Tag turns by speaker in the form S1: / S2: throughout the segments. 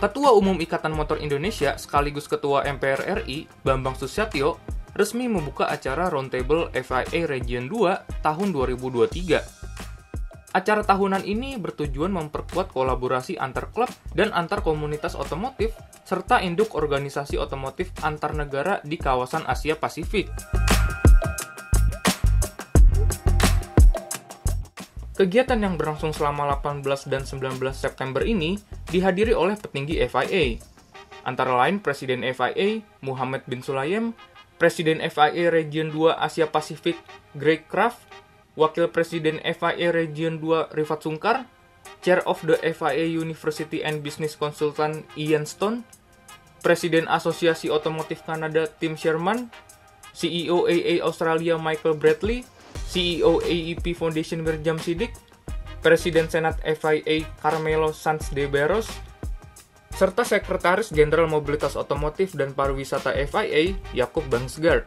S1: Ketua Umum Ikatan Motor Indonesia sekaligus Ketua MPR RI, Bambang Susatyo, resmi membuka acara Roundtable FIA Region 2 tahun 2023. Acara tahunan ini bertujuan memperkuat kolaborasi antar klub dan antar komunitas otomotif, serta induk organisasi otomotif antar negara di kawasan Asia Pasifik. Kegiatan yang berlangsung selama 18 dan 19 September ini dihadiri oleh petinggi FIA, antara lain Presiden FIA Muhammad bin Sulayem, Presiden FIA Region 2 Asia Pasifik Greg Kraft, Wakil Presiden FIA Region 2 Rifat Sungkar, Chair of the FIA University and Business Consultant Ian Stone, Presiden Asosiasi Otomotif Kanada Tim Sherman, CEO AA Australia Michael Bradley, CEO AEP Foundation Mirjam Siddiq, Presiden Senat FIA Carmelo Sanz de Barros, serta Sekretaris Jenderal Mobilitas Otomotif dan Pariwisata FIA Yakub Bangsgaard.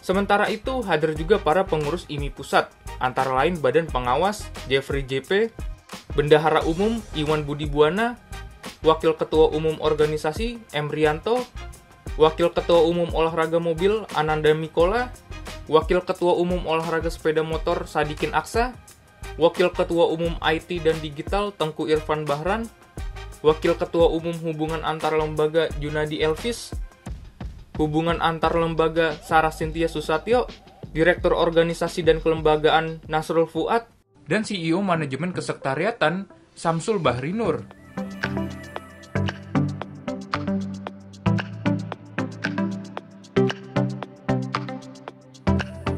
S1: Sementara itu, hadir juga para pengurus IMI Pusat, antara lain Badan Pengawas Jeffrey JP, Bendahara Umum Iwan Budi Buana, Wakil Ketua Umum Organisasi M. Rianto, Wakil Ketua Umum Olahraga Mobil Ananda Mikola, Wakil Ketua Umum Olahraga Sepeda Motor Sadikin Aksa, Wakil Ketua Umum IT dan Digital Tengku Irfan Bahran, Wakil Ketua Umum Hubungan Antar Lembaga Junadi Elvis, Hubungan Antar Lembaga Sarah Cynthia Susatyo, Direktur Organisasi dan Kelembagaan Nasrul Fuad, dan CEO Manajemen Kesekretariatan Samsul Bahri Nur.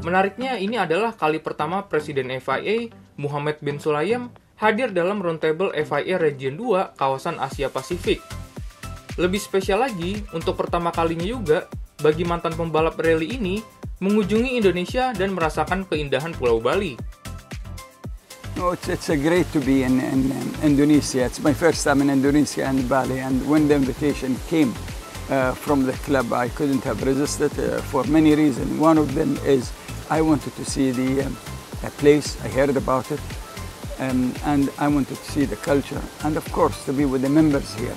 S1: Menariknya, ini adalah kali pertama Presiden FIA, Muhammad bin Sulayem, hadir dalam Roundtable FIA Region 2 kawasan Asia Pasifik. Lebih spesial lagi, untuk pertama kalinya juga, bagi mantan pembalap rally ini, mengunjungi Indonesia dan merasakan keindahan Pulau Bali.
S2: Oh, it's great to be in Indonesia. It's my first time in Indonesia and Bali, and when the invitation came from the club, I couldn't have resisted for many reasons. One of them is I wanted to see the place. I heard about it, and I wanted to see the culture, and of course to be with the members here.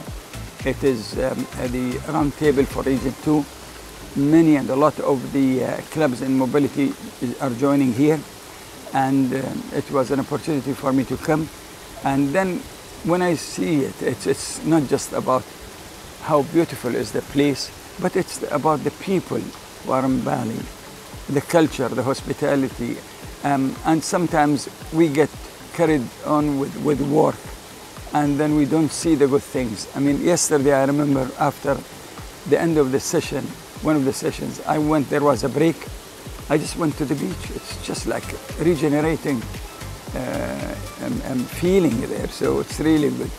S2: It is the round table for Region 2. Many and a lot of the clubs in mobility are joining here, and it was an opportunity for me to come. And then when I see it, it's not just about how beautiful is the place, but it's about the people who are in Bali. The culture, the hospitality, and sometimes we get carried on with work, and then we don't see the good things. I mean, yesterday I remember after the end of the session, one of the sessions, I went, there was a break, I just went to the beach. It's just like regenerating feeling there, so it's really good.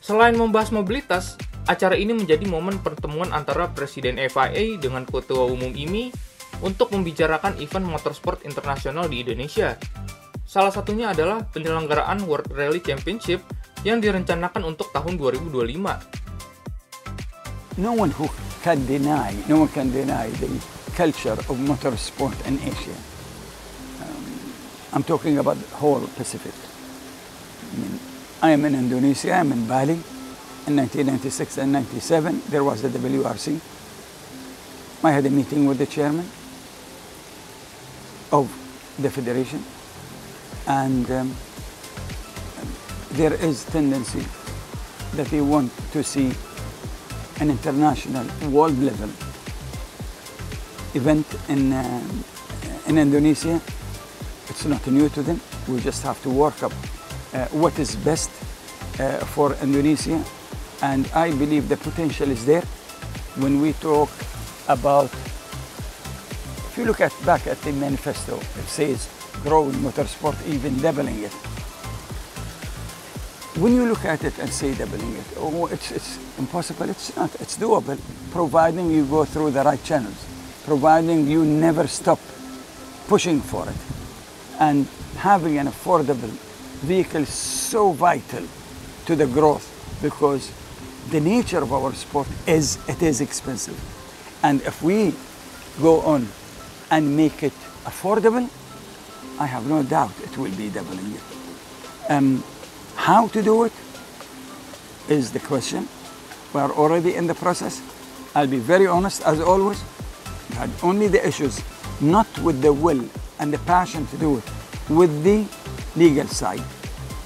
S1: Selain membahas mobilitas, acara ini menjadi momen pertemuan antara Presiden FIA dengan Ketua Umum IMI untuk membicarakan event motorsport internasional di Indonesia. Salah satunya adalah penyelenggaraan World Rally Championship yang direncanakan untuk tahun 2025.
S2: No one can deny the culture of motorsport in Asia. I'm talking about the whole Pacific. I am in Indonesia, I'm in Bali. In 1996 and 97, there was the WRC. I had a meeting with the chairman of the federation, and there is tendency that they want to see an international, world level event in Indonesia. It's not new to them. We just have to work up what is best for Indonesia. And I believe the potential is there. When we talk about, if you look back at the manifesto, it says growing motorsport, even doubling it. When you look at it and say doubling it, oh, it's impossible. It's not. It's doable, providing you go through the right channels, providing you never stop pushing for it, and having an affordable vehicle is so vital to the growth, because the nature of our sport is it is expensive, and if we go on and make it affordable, I have no doubt it will be doubling it. How to do it is the question. We are already in the process. I'll be very honest, as always. We had only the issues, not with the will and the passion to do it, with the legal side,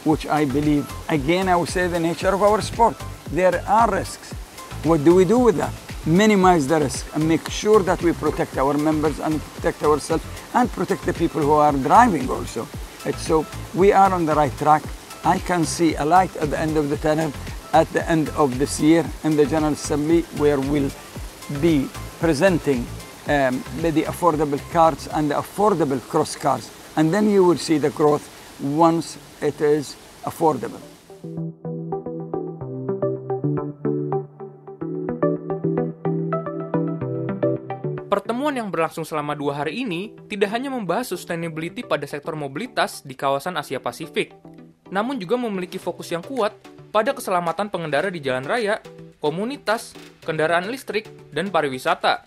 S2: which I believe, again, I will say the nature of our sport. There are risks. What do we do with that? Minimize the risk and make sure that we protect our members and protect ourselves and protect the people who are driving also. So we are on the right track. I can see a light at the end of the tunnel at the end of this year in the General Assembly, where we'll be presenting the affordable cards and the affordable cross cards. And then you will see the growth once it is affordable.
S1: Pertemuan yang berlangsung selama 2 hari ini tidak hanya membahas sustainability pada sektor mobilitas di kawasan Asia Pasifik, namun juga memiliki fokus yang kuat pada keselamatan pengendara di jalan raya, komunitas, kendaraan listrik, dan pariwisata.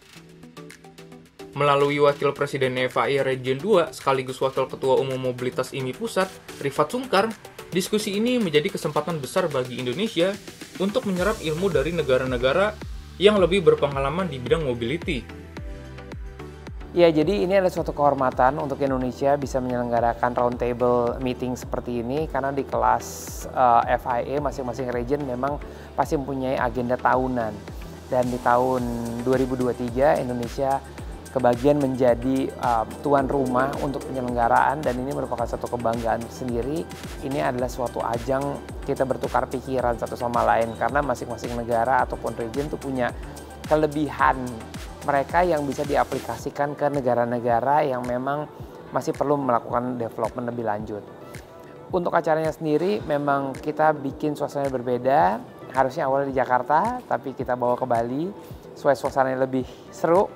S1: Melalui Wakil Presiden FIA Region 2 sekaligus Wakil Ketua Umum Mobilitas IMI Pusat, Rifat Sungkar, diskusi ini menjadi kesempatan besar bagi Indonesia untuk menyerap ilmu dari negara-negara yang lebih berpengalaman di bidang mobility.
S3: Ya, jadi ini adalah suatu kehormatan untuk Indonesia bisa menyelenggarakan roundtable meeting seperti ini, karena di kelas FIA masing-masing region memang pasti mempunyai agenda tahunan. Dan di tahun 2023 Indonesia kebagian menjadi tuan rumah untuk penyelenggaraan, dan ini merupakan satu kebanggaan sendiri. Ini adalah suatu ajang kita bertukar pikiran satu sama lain, karena masing-masing negara ataupun region itu punya kelebihan mereka yang bisa diaplikasikan ke negara-negara yang memang masih perlu melakukan development lebih lanjut. Untuk acaranya sendiri memang kita bikin suasana berbeda, harusnya awalnya di Jakarta tapi kita bawa ke Bali supaya suasananya lebih seru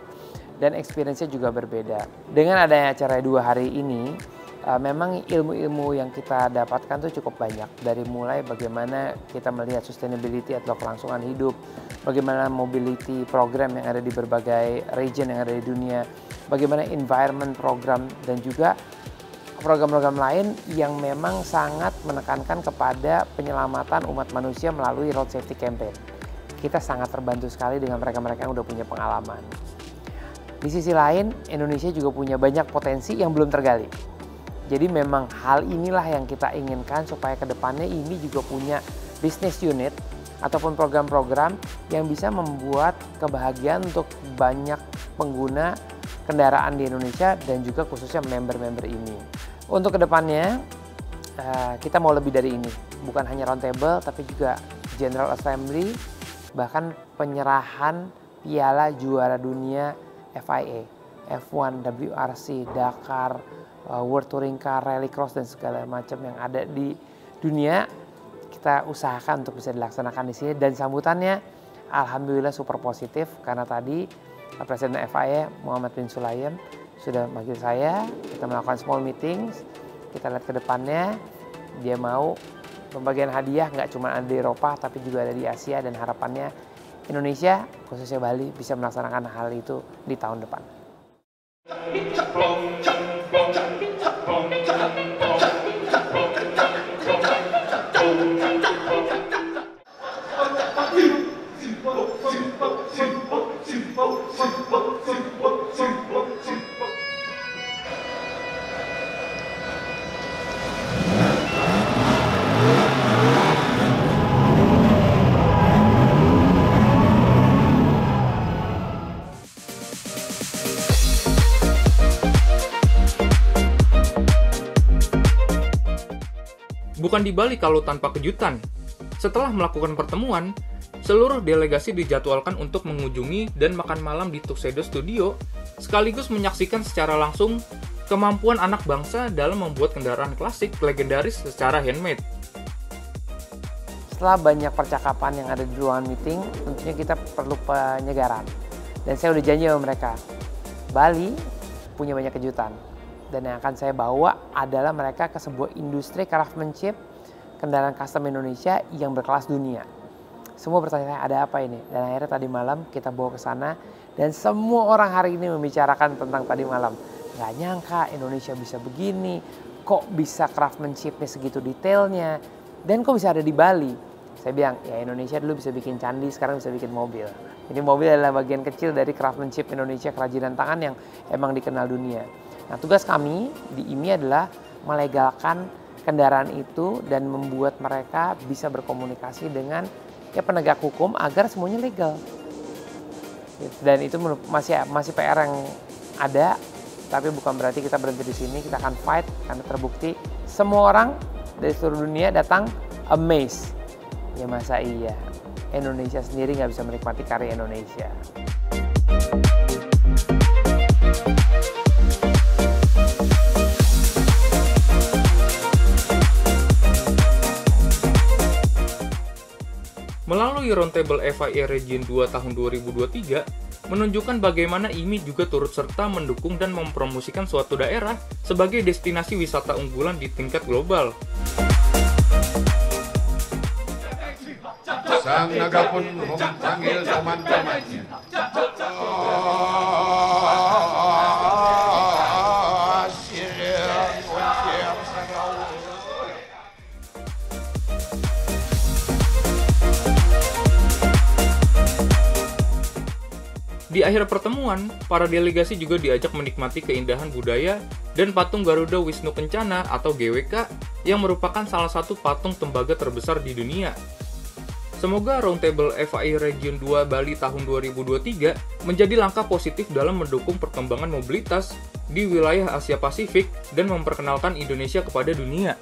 S3: dan experience-nya juga berbeda. Dengan adanya acara 2 hari ini, memang ilmu-ilmu yang kita dapatkan tuh cukup banyak, dari mulai bagaimana kita melihat sustainability atau kelangsungan hidup, bagaimana mobility program yang ada di berbagai region yang ada di dunia, bagaimana environment program, dan juga program-program lain yang memang sangat menekankan kepada penyelamatan umat manusia melalui road safety campaign. Kita sangat terbantu sekali dengan mereka-mereka yang udah punya pengalaman. Di sisi lain, Indonesia juga punya banyak potensi yang belum tergali. Jadi memang hal inilah yang kita inginkan supaya ke depannya ini juga punya business unit ataupun program-program yang bisa membuat kebahagiaan untuk banyak pengguna kendaraan di Indonesia dan juga khususnya member-member ini. Untuk ke depannya kita mau lebih dari ini, bukan hanya roundtable tapi juga General Assembly, bahkan penyerahan piala juara dunia FIA, F1, WRC, Dakar, World Touring Car, Rallycross, dan segala macam yang ada di dunia. Kita usahakan untuk bisa dilaksanakan di sini, dan sambutannya alhamdulillah super positif, karena tadi Presiden FIA Muhammad bin Sulayem sudah manggil saya, kita melakukan small meetings, kita lihat ke depannya dia mau pembagian hadiah nggak cuma ada di Eropa tapi juga ada di Asia, dan harapannya Indonesia khususnya Bali bisa melaksanakan hal itu di tahun depan.
S1: Bukan di Bali kalau tanpa kejutan. Setelah melakukan pertemuan, seluruh delegasi dijadwalkan untuk mengunjungi dan makan malam di Tuxedo Studio, sekaligus menyaksikan secara langsung kemampuan anak bangsa dalam membuat kendaraan klasik legendaris secara handmade.
S3: Setelah banyak percakapan yang ada di ruangan meeting, tentunya kita perlu penyegaran. Dan saya udah janji sama mereka, Bali punya banyak kejutan. Dan yang akan saya bawa adalah mereka ke sebuah industri craftsmanship kendaraan custom Indonesia yang berkelas dunia. Semua bertanya, ada apa ini? Dan akhirnya tadi malam kita bawa ke sana, dan semua orang hari ini membicarakan tentang tadi malam. nggak nyangka Indonesia bisa begini, kok bisa craftsmanship-nya segitu detailnya, dan kok bisa ada di Bali. Saya bilang, ya Indonesia dulu bisa bikin candi, sekarang bisa bikin mobil. Ini mobil adalah bagian kecil dari craftsmanship Indonesia, kerajinan tangan yang emang dikenal dunia. Nah, tugas kami di IMI adalah melegalkan kendaraan itu dan membuat mereka bisa berkomunikasi dengan penegak hukum agar semuanya legal. Dan itu masih PR yang ada, tapi bukan berarti kita berhenti di sini. Kita akan fight karena terbukti semua orang dari seluruh dunia datang amazed. Ya masa iya, Indonesia sendiri nggak bisa menikmati karya Indonesia.
S1: Melalui Roundtable FIA Region 2 tahun 2023, menunjukkan bagaimana IMI juga turut serta mendukung dan mempromosikan suatu daerah sebagai destinasi wisata unggulan di tingkat global.
S4: Sang naga pun memanggil teman-temannya.
S1: Di akhir pertemuan, para delegasi juga diajak menikmati keindahan budaya dan patung Garuda Wisnu Kencana atau GWK yang merupakan salah satu patung tembaga terbesar di dunia. Semoga Roundtable FIA Region 2 Bali tahun 2023 menjadi langkah positif dalam mendukung perkembangan mobilitas di wilayah Asia Pasifik dan memperkenalkan Indonesia kepada dunia.